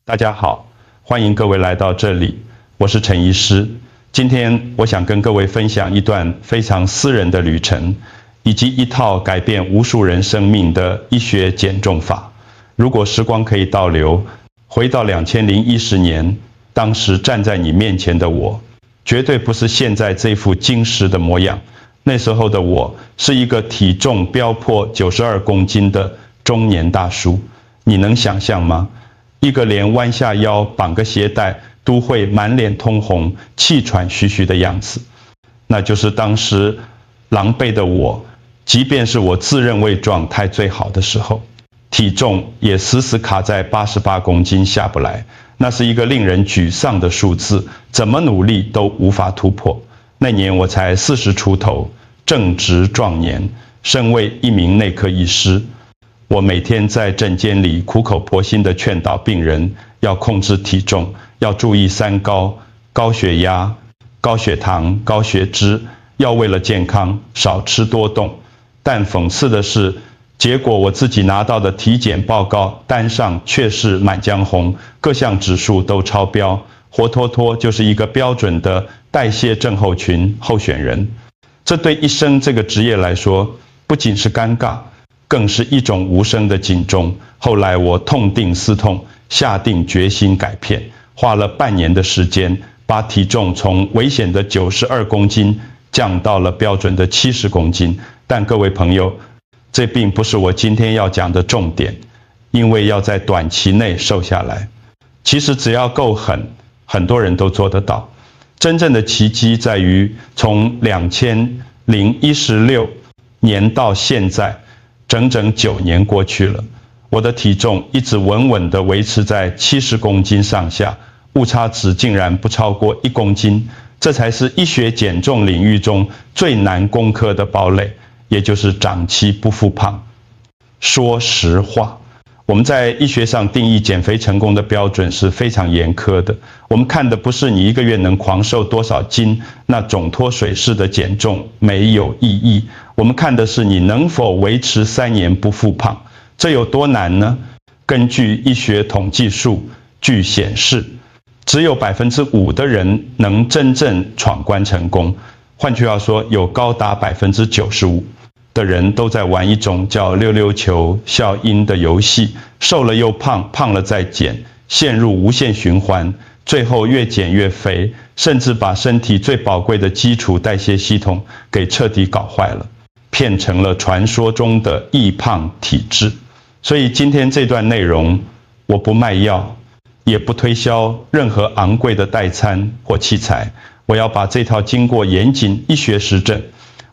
大家好，欢迎各位来到这里，我是陈医师。今天我想跟各位分享一段非常私人的旅程，以及一套改变无数人生命的医学减重法。如果时光可以倒流，回到2010年，当时站在你面前的我，绝对不是现在这副精实的模样。那时候的我是一个体重飙破92公斤的中年大叔，你能想象吗？一个连弯下腰绑个鞋带都会满脸通红、气喘吁吁的样子，那就是当时狼狈的我。即便是我自认为状态最好的时候，体重也死死卡在88公斤下不来，那是一个令人沮丧的数字，怎么努力都无法突破。那年我才40出头，正值壮年，身为一名内科医师，我每天在诊间里苦口婆心地劝导病人要控制体重，要注意3高：高血压、高血糖、高血脂，要为了健康少吃多动。但讽刺的是，结果我自己拿到的体检报告单上却是满江红，各项指数都超标，活脱脱就是一个标准的代谢症候群候选人。这对医生这个职业来说，不仅是尴尬，更是一种无声的警钟。后来我痛定思痛，下定决心改变，花了半年的时间，把体重从危险的92公斤降到了标准的70公斤。但各位朋友，这并不是我今天要讲的重点，因为要在短期内瘦下来，其实只要够狠，很多人都做得到。真正的奇迹在于，从2016年到现在，整整9年过去了，我的体重一直稳稳地维持在70公斤上下，误差值竟然不超过1公斤，这才是医学减重领域中最难攻克的堡垒，也就是长期不复胖。说实话，我们在医学上定义减肥成功的标准是非常严苛的。我们看的不是你1个月能狂瘦多少斤，那种脱水式的减重没有意义。我们看的是你能否维持3年不复胖。这有多难呢？根据医学统计数据显示，只有5%的人能真正闯关成功。换句话说，有高达95%的人都在玩一种叫溜溜球效应的游戏，瘦了又胖，胖了再减，陷入无限循环，最后越减越肥，甚至把身体最宝贵的基础代谢系统给彻底搞坏了，变成了传说中的易胖体质。所以今天这段内容，我不卖药，也不推销任何昂贵的代餐或器材，我要把这套经过严谨医学实证，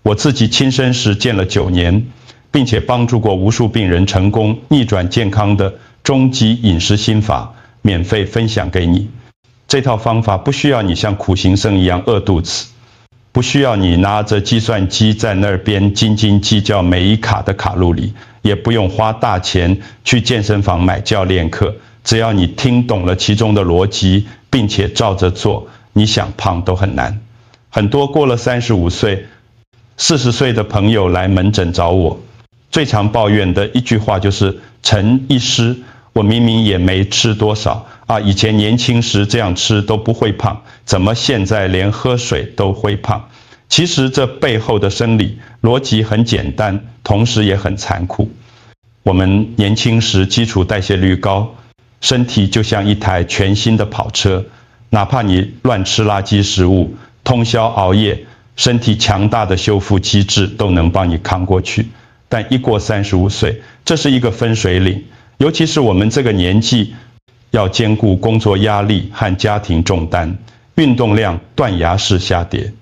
我自己亲身实践了9年，并且帮助过无数病人成功逆转健康的终极饮食心法，免费分享给你。这套方法不需要你像苦行僧一样饿肚子，不需要你拿着计算机在那边斤斤计较每一卡的卡路里，也不用花大钱去健身房买教练课。只要你听懂了其中的逻辑，并且照着做，你想胖都很难。很多过了35岁、40岁的朋友来门诊找我，最常抱怨的一句话就是：陈医师，我明明也没吃多少啊，以前年轻时这样吃都不会胖，怎么现在连喝水都会胖？其实这背后的生理逻辑很简单，同时也很残酷。我们年轻时基础代谢率高，身体就像一台全新的跑车，哪怕你乱吃垃圾食物、通宵熬夜，身体强大的修复机制都能帮你扛过去。但一过35岁，这是一个分水岭，尤其是我们这个年纪，要兼顾工作压力和家庭重担，运动量断崖式下跌，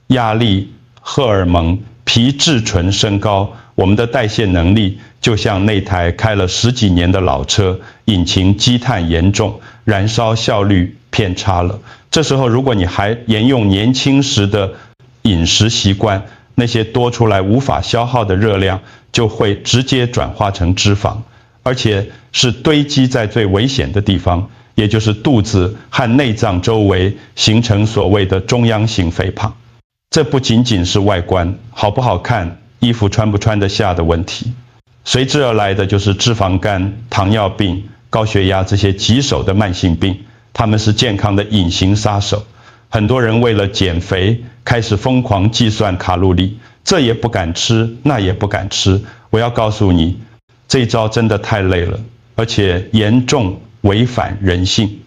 压力、荷尔蒙、皮质醇升高，我们的代谢能力就像那台开了10几年的老车，引擎积碳严重，燃烧效率偏差了。这时候如果你还沿用年轻时的饮食习惯，那些多出来无法消耗的热量就会直接转化成脂肪，而且是堆积在最危险的地方，也就是肚子和内脏周围，形成所谓的中央型肥胖。这不仅仅是外观好不好看、衣服穿不穿得下的问题，随之而来的就是脂肪肝、糖尿病、高血压这些棘手的慢性病，它们是健康的隐形杀手。很多人为了减肥开始疯狂计算卡路里，这也不敢吃，那也不敢吃。我要告诉你，这一招真的太累了，而且严重违反人性，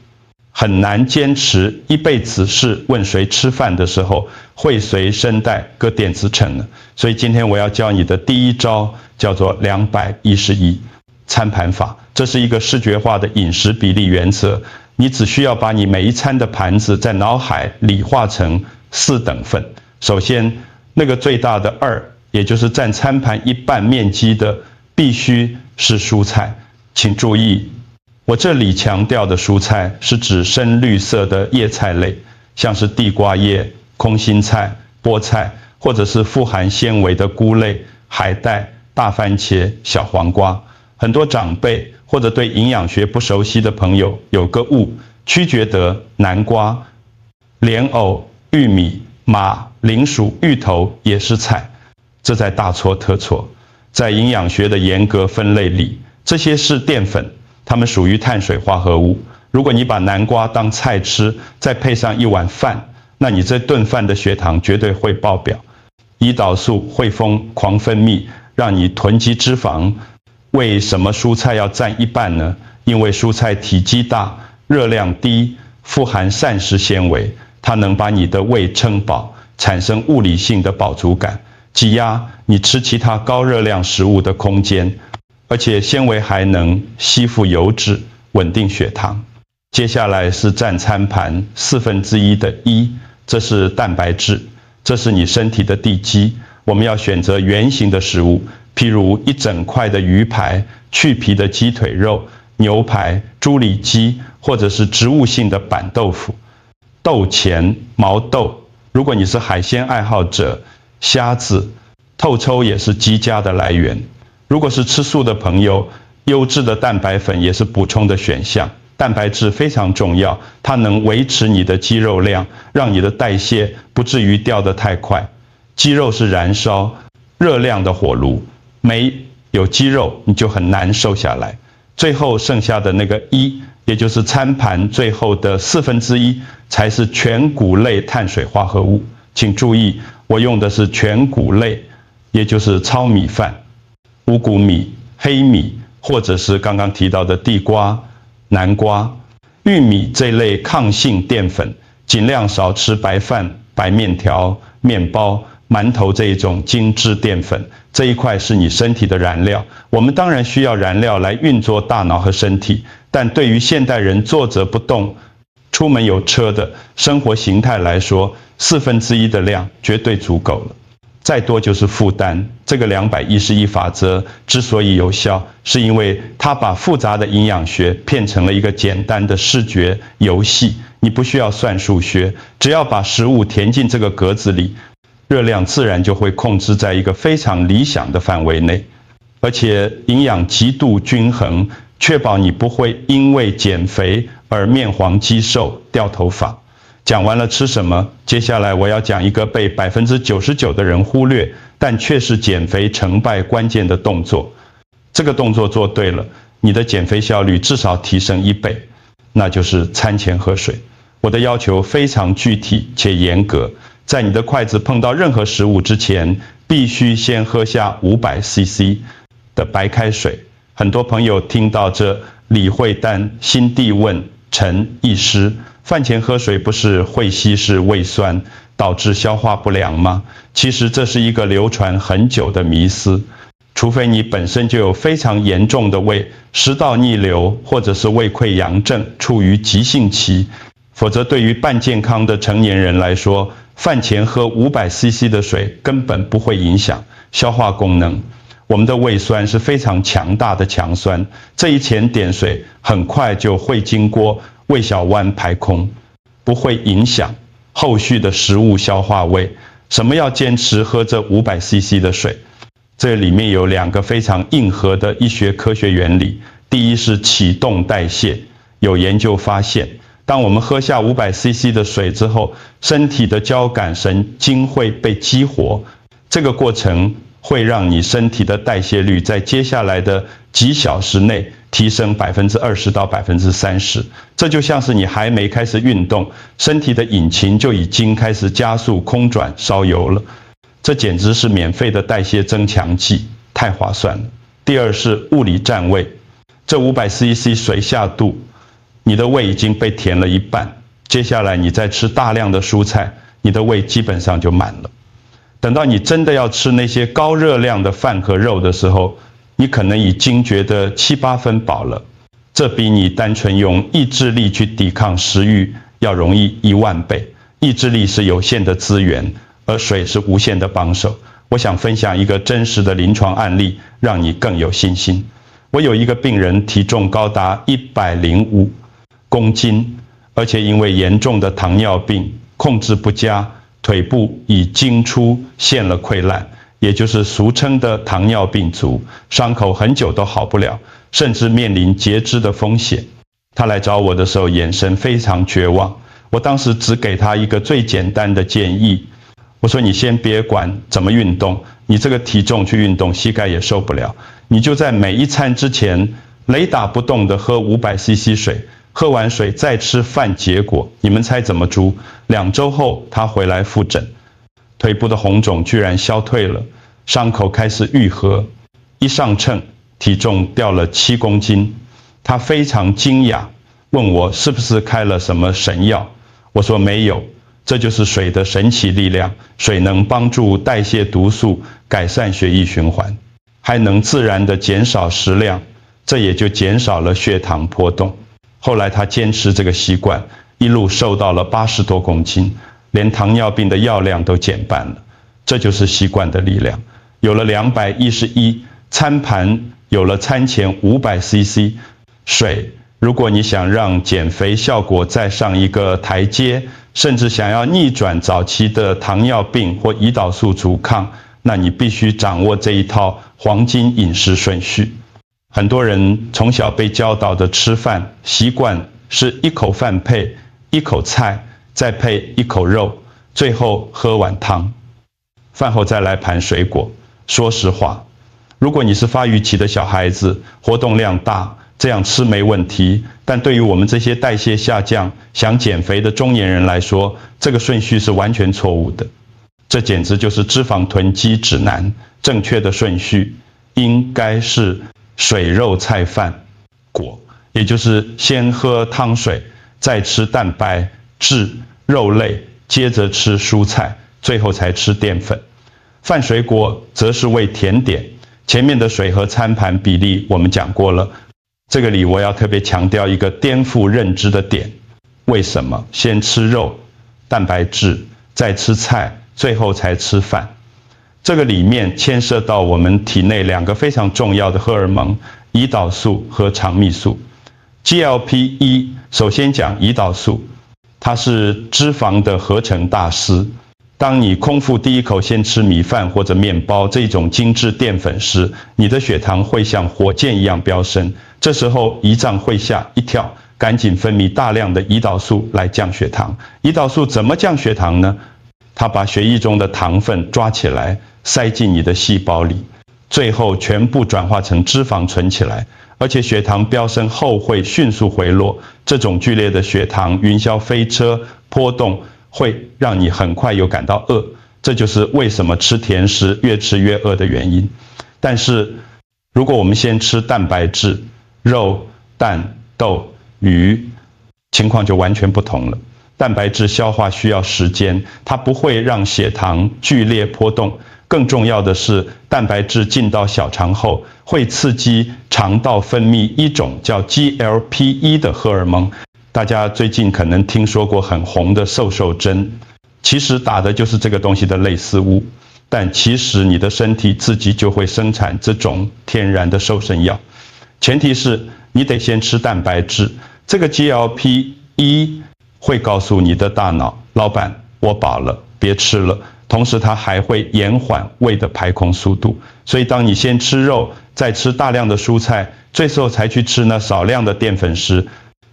很难坚持。一辈子是问谁吃饭的时候会随身带个电子秤呢？所以今天我要教你的第一招叫做211餐盘法，这是一个视觉化的饮食比例原则。你只需要把你每一餐的盘子在脑海里画成4等份。首先，那个最大的2，也就是占餐盘一半面积的，必须是蔬菜。请注意，我这里强调的蔬菜是指深绿色的叶菜类，像是地瓜叶、空心菜、菠菜，或者是富含纤维的菇类、海带、大番茄、小黄瓜。很多长辈或者对营养学不熟悉的朋友有个误区，觉得南瓜、莲藕、玉米、马铃薯、芋头也是菜，这在大错特错。在营养学的严格分类里，这些是淀粉，它们属于碳水化合物。如果你把南瓜当菜吃，再配上一碗饭，那你这顿饭的血糖绝对会爆表，胰岛素会狂分泌，让你囤积脂肪。为什么蔬菜要占一半呢？因为蔬菜体积大，热量低，富含膳食纤维，它能把你的胃撑饱，产生物理性的饱足感，挤压你吃其他高热量食物的空间，而且纤维还能吸附油脂，稳定血糖。接下来是占餐盘1/4的1，这是蛋白质，这是你身体的地基。我们要选择圆形的食物，譬如一整块的鱼排、去皮的鸡腿肉、牛排、猪里脊，或者是植物性的板豆腐、豆乾、毛豆。如果你是海鲜爱好者，虾子、透抽也是鸡家的来源。如果是吃素的朋友，优质的蛋白粉也是补充的选项。蛋白质非常重要，它能维持你的肌肉量，让你的代谢不至于掉得太快。肌肉是燃烧热量的火炉，没有肌肉你就很难瘦下来。最后剩下的那个1，也就是餐盘最后的1/4，才是全谷类碳水化合物。请注意，我用的是全谷类，也就是糙米饭、五谷米、黑米，或者是刚刚提到的地瓜、南瓜、玉米这类抗性淀粉，尽量少吃白饭、白面条、面包、馒头这一种精致淀粉。这一块是你身体的燃料，我们当然需要燃料来运作大脑和身体，但对于现代人坐着不动、出门有车的生活形态来说，1/4的量绝对足够了，再多就是负担。这个211法则之所以有效，是因为它把复杂的营养学变成了一个简单的视觉游戏，你不需要算数学，只要把食物填进这个格子里，热量自然就会控制在一个非常理想的范围内，而且营养极度均衡，确保你不会因为减肥而面黄肌瘦、掉头发。讲完了吃什么，接下来我要讲一个被99%的人忽略，但却是减肥成败关键的动作。这个动作做对了，你的减肥效率至少提升1倍，那就是餐前喝水。我的要求非常具体且严格，在你的筷子碰到任何食物之前，必须先喝下500cc 的白开水。很多朋友听到这理会丹心地问陈医师，饭前喝水不是会稀释胃酸，导致消化不良吗？其实这是一个流传很久的迷思，除非你本身就有非常严重的食道逆流或者是胃溃疡症处于急性期，否则对于半健康的成年人来说，饭前喝500cc 的水根本不会影响消化功能。我们的胃酸是非常强大的强酸，这一钱点水很快就会经过胃小弯排空，不会影响后续的食物消化胃。什么要坚持喝这500cc 的水？这里面有2个非常硬核的医学科学原理。第一是启动代谢，有研究发现，当我们喝下500cc 的水之后，身体的交感神经会被激活，这个过程会让你身体的代谢率在接下来的几小时内提升20%到30%，这就像是你还没开始运动，身体的引擎就已经开始加速空转烧油了。这简直是免费的代谢增强剂，太划算了。第二是物理占位，这500cc 水下肚，你的胃已经被填了一半，接下来你再吃大量的蔬菜，你的胃基本上就满了。等到你真的要吃那些高热量的饭和肉的时候，你可能已经觉得7、8分饱了，这比你单纯用意志力去抵抗食欲要容易10000倍。意志力是有限的资源，而水是无限的帮手。我想分享一个真实的临床案例，让你更有信心。我有一个病人体重高达105公斤，而且因为严重的糖尿病控制不佳，腿部已经出现了溃烂，也就是俗称的糖尿病足，伤口很久都好不了，甚至面临截肢的风险。他来找我的时候，眼神非常绝望。我当时只给他一个最简单的建议，我说你先别管怎么运动，你这个体重去运动，膝盖也受不了。你就在每一餐之前雷打不动的喝500cc 水，喝完水再吃饭，结果你们猜怎么着？2周后他回来复诊，腿部的红肿居然消退了，伤口开始愈合，一上秤体重掉了7公斤。他非常惊讶，问我是不是开了什么神药？我说没有，这就是水的神奇力量。水能帮助代谢毒素，改善血液循环，还能自然的减少食量，这也就减少了血糖波动。后来他坚持这个习惯，一路瘦到了80多公斤，连糖尿病的药量都减半了。这就是习惯的力量。有了211，餐盘有了餐前500cc 水。如果你想让减肥效果再上一个台阶，甚至想要逆转早期的糖尿病或胰岛素阻抗，那你必须掌握这一套黄金饮食顺序。很多人从小被教导的吃饭习惯是1口饭配1口菜，再配1口肉，最后喝碗汤，饭后再来盘水果。说实话，如果你是发育期的小孩子，活动量大，这样吃没问题，但对于我们这些代谢下降、想减肥的中年人来说，这个顺序是完全错误的。这简直就是脂肪囤积指南。正确的顺序应该是水肉菜饭果，也就是先喝汤水，再吃蛋白质肉类，接着吃蔬菜，最后才吃淀粉。饭水果则是为甜点。前面的水和餐盘比例我们讲过了，这个里我要特别强调一个颠覆认知的点。为什么先吃肉、蛋白质，再吃菜，最后才吃饭？这个里面牵涉到我们体内2个非常重要的荷尔蒙，胰岛素和肠泌素。GLP-1 首先讲胰岛素，它是脂肪的合成大师。当你空腹第一口先吃米饭或者面包这种精致淀粉时，你的血糖会像火箭一样飙升。这时候胰脏会吓一跳，赶紧分泌大量的胰岛素来降血糖。胰岛素怎么降血糖呢？它把血液中的糖分抓起来，塞进你的细胞里，最后全部转化成脂肪存起来。而且血糖飙升后会迅速回落，这种剧烈的血糖云霄飞车波动会让你很快又感到饿，这就是为什么吃甜食越吃越饿的原因。但是如果我们先吃蛋白质，肉、蛋、豆、鱼，情况就完全不同了。蛋白质消化需要时间，它不会让血糖剧烈波动。更重要的是，蛋白质进到小肠后，会刺激肠道分泌一种叫 GLP-1 的荷尔蒙。大家最近可能听说过很红的瘦瘦针，其实打的就是这个东西的类似物，但其实你的身体自己就会生产这种天然的瘦身药。前提是你得先吃蛋白质，这个 GLP-1 会告诉你的大脑，老板，我饱了，别吃了。同时它还会延缓胃的排空速度，所以当你先吃肉，再吃大量的蔬菜，最后才去吃那少量的淀粉时，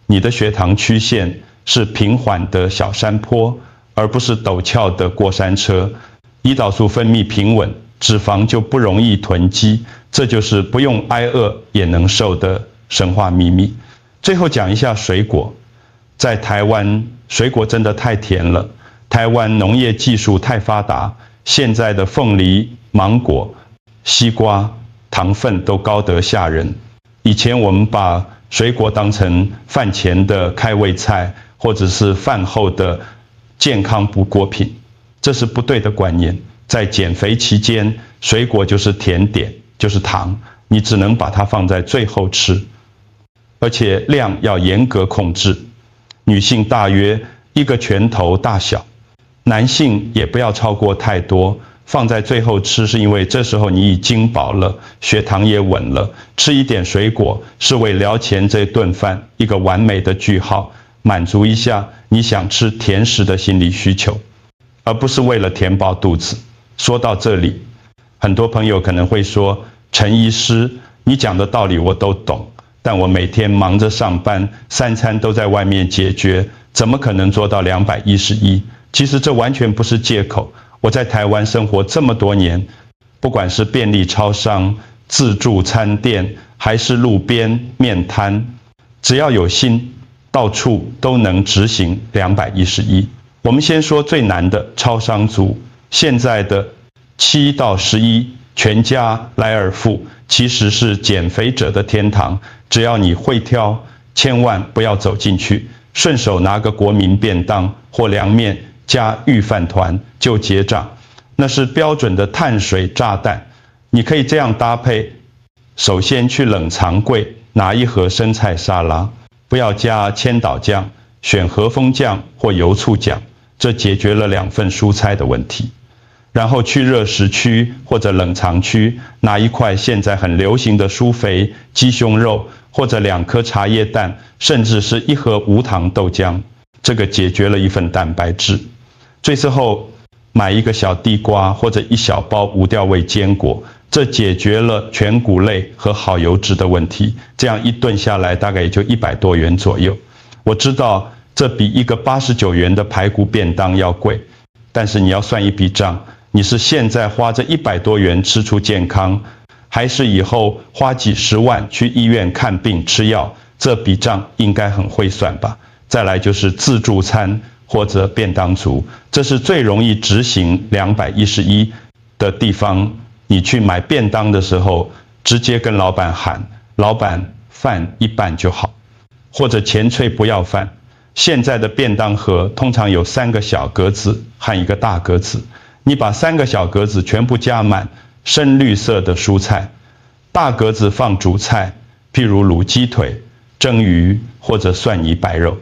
你的血糖曲线是平缓的小山坡，而不是陡峭的过山车。胰岛素分泌平稳，脂肪就不容易囤积，这就是不用挨饿也能瘦的神话秘密。最后讲一下水果，在台湾水果真的太甜了，台湾农业技术太发达，现在的凤梨、芒果、西瓜糖分都高得吓人。以前我们把水果当成饭前的开胃菜，或者是饭后的健康补果品，这是不对的观念。在减肥期间，水果就是甜点，就是糖，你只能把它放在最后吃，而且量要严格控制。女性大约1个拳头大小，男性也不要超过太多。放在最后吃，是因为这时候你已经饱了，血糖也稳了，吃一点水果是为聊前这顿饭一个完美的句号，满足一下你想吃甜食的心理需求，而不是为了填饱肚子。说到这里，很多朋友可能会说，陈医师，你讲的道理我都懂，但我每天忙着上班，3餐都在外面解决，怎么可能做到211？其实这完全不是借口。我在台湾生活这么多年，不管是便利超商、自助餐店，还是路边面摊，只要有心，到处都能执行211。我们先说最难的超商族，现在的7到11全家来而富，其实是减肥者的天堂。只要你会挑，千万不要走进去，顺手拿个国民便当或凉面加御饭团就结账，那是标准的碳水炸弹。你可以这样搭配：首先去冷藏柜拿一盒生菜沙拉，不要加千岛酱，选和风酱或油醋酱，这解决了2份蔬菜的问题。然后去热食区或者冷藏区拿一块现在很流行的舒肥鸡胸肉，或者2颗茶叶蛋，甚至是1盒无糖豆浆，这个解决了1份蛋白质。最后买一个小地瓜或者1小包无调味坚果，这解决了全谷类和好油脂的问题。这样一顿下来大概也就100多元左右。我知道这比一个89元的排骨便当要贵，但是你要算一笔账，你是现在花这100多元吃出健康，还是以后花几十万去医院看病吃药？这笔账应该很会算吧。再来就是自助餐或者便当族，这是最容易执行211的地方。你去买便当的时候，直接跟老板喊，老板饭一半就好，或者前脆不要饭。现在的便当盒通常有3个小格子和1个大格子，你把3个小格子全部加满深绿色的蔬菜，大格子放主菜，譬如卤鸡腿、蒸鱼或者蒜泥白肉，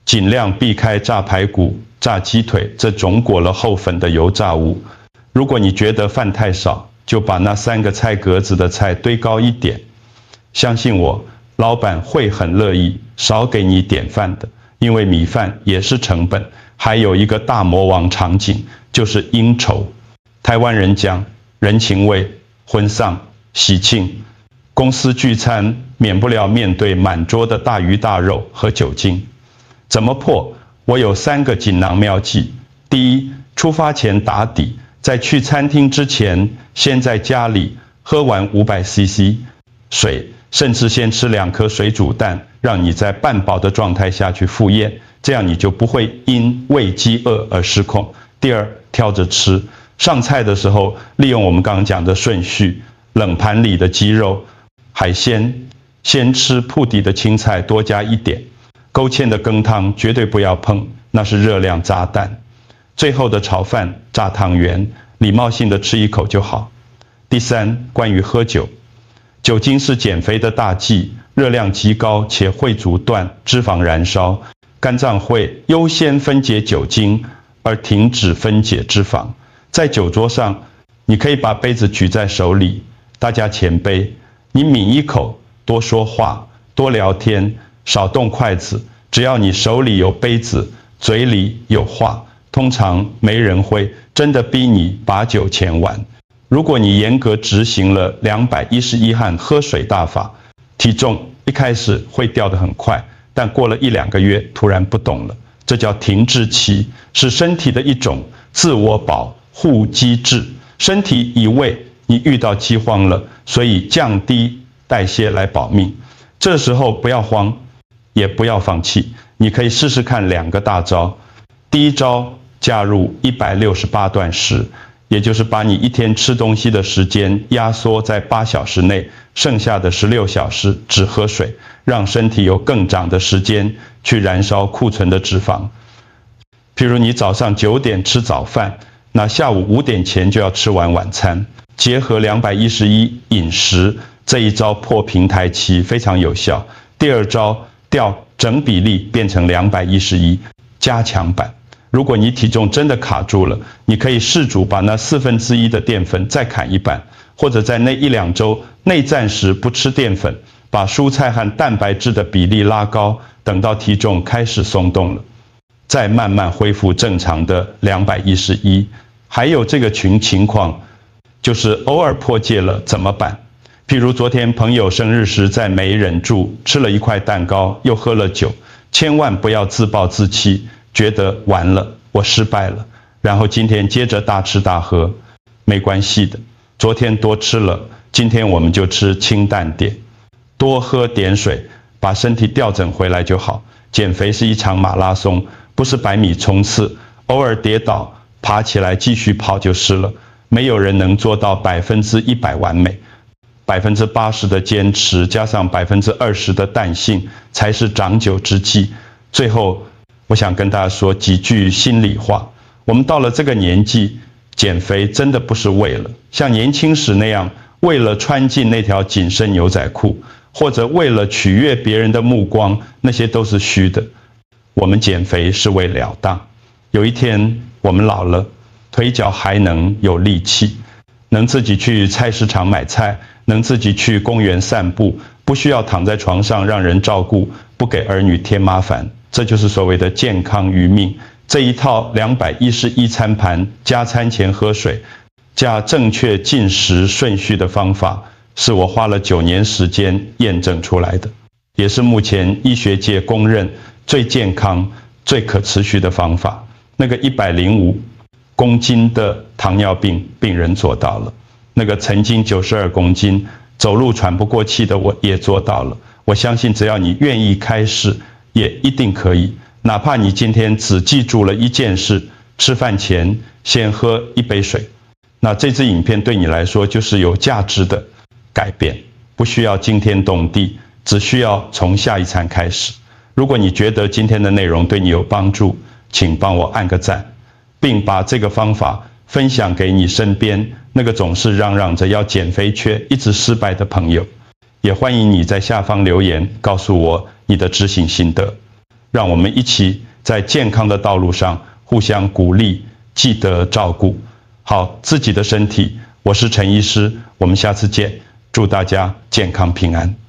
尽量避开炸排骨、炸鸡腿这种裹了厚粉的油炸物。如果你觉得饭太少，就把那3个菜格子的菜堆高一点。相信我，老板会很乐意少给你点饭的，因为米饭也是成本。还有一个大魔王场景，就是应酬。台湾人讲人情味，婚丧、喜庆、公司聚餐，免不了面对满桌的大鱼大肉和酒精。怎么破？我有3个锦囊妙计。第一，出发前打底，在去餐厅之前，先在家里喝完500cc 水，甚至先吃2颗水煮蛋，让你在半饱的状态下去赴宴，这样你就不会因胃饥饿而失控。第二，挑着吃，上菜的时候利用我们刚刚讲的顺序，冷盘里的鸡肉、海鲜，先吃铺底的青菜，多加一点。勾芡的羹汤绝对不要碰，那是热量炸弹。最后的炒饭、炸汤圆，礼貌性的吃一口就好。第三，关于喝酒，酒精是减肥的大忌，热量极高且会阻断脂肪燃烧，肝脏会优先分解酒精而停止分解脂肪。在酒桌上，你可以把杯子举在手里，大家前杯，你抿一口，多说话，多聊天，少动筷子，只要你手里有杯子，嘴里有话，通常没人会真的逼你把酒钱完。如果你严格执行了211和喝水大法，体重一开始会掉得很快，但过了1-2个月突然不动了，这叫停滞期，是身体的一种自我保护机制。身体以为你遇到饥荒了，所以降低代谢来保命。这时候不要慌，也不要放弃，你可以试试看2个大招。第一招，加入168断食，也就是把你一天吃东西的时间压缩在8小时内，剩下的16小时只喝水，让身体有更长的时间去燃烧库存的脂肪。譬如你早上9点吃早饭，那下午5点前就要吃完晚餐，结合211饮食这一招破平台期非常有效。第二招，调整比例变成211，加强版。如果你体重真的卡住了，你可以试图把那1/4的淀粉再砍一半，或者在那1-2周内暂时不吃淀粉，把蔬菜和蛋白质的比例拉高，等到体重开始松动了，再慢慢恢复正常的211。还有这个情况，就是偶尔破戒了怎么办？譬如昨天朋友生日时，在没忍住吃了1块蛋糕，又喝了酒，千万不要自暴自弃，觉得完了，我失败了，然后今天接着大吃大喝，没关系的。昨天多吃了，今天我们就吃清淡点，多喝点水，把身体调整回来就好。减肥是一场马拉松，不是100米冲刺，偶尔跌倒，爬起来继续跑就是了。没有人能做到100%完美，80%的坚持加上20%的弹性，才是长久之计。最后，我想跟大家说几句心里话。我们到了这个年纪，减肥真的不是为了像年轻时那样，为了穿进那条紧身牛仔裤，或者为了取悦别人的目光，那些都是虚的。我们减肥是为了当。有一天我们老了，腿脚还能有力气，能自己去菜市场买菜，能自己去公园散步，不需要躺在床上让人照顾，不给儿女添麻烦。这就是所谓的健康余命。这一套211餐盘加餐前喝水，加正确进食顺序的方法，是我花了9年时间验证出来的，也是目前医学界公认最健康、最可持续的方法。那个105公斤的糖尿病病人做到了，那个曾经92公斤走路喘不过气的我也做到了。我相信只要你愿意开始，也一定可以。哪怕你今天只记住了一件事，吃饭前先喝1杯水，那这支影片对你来说就是有价值的改变，不需要惊天动地，只需要从下一餐开始。如果你觉得今天的内容对你有帮助，请帮我按个赞，并把这个方法分享给你身边那个总是嚷嚷着要减肥却一直失败的朋友。也欢迎你在下方留言告诉我你的执行心得，让我们一起在健康的道路上互相鼓励，记得照顾好自己的身体。我是陈医师，我们下次见，祝大家健康平安。